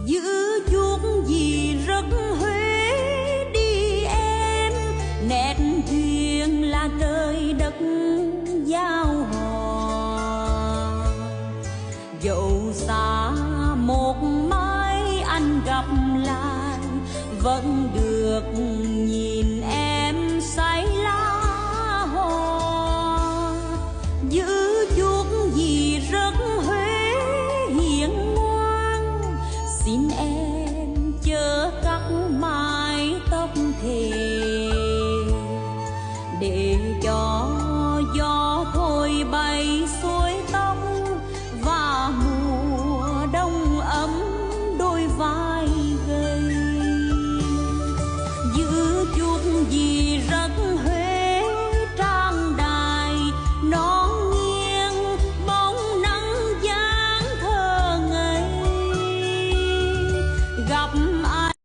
giữ chuốt gì rất Huế đi em, nét duyên là trời đất giao hò. Dẫu xa một mai anh gặp lại, vẫn được nhìn em say lá hoa. Giữ chuốt gì rất Huế hiền ngoan, xin em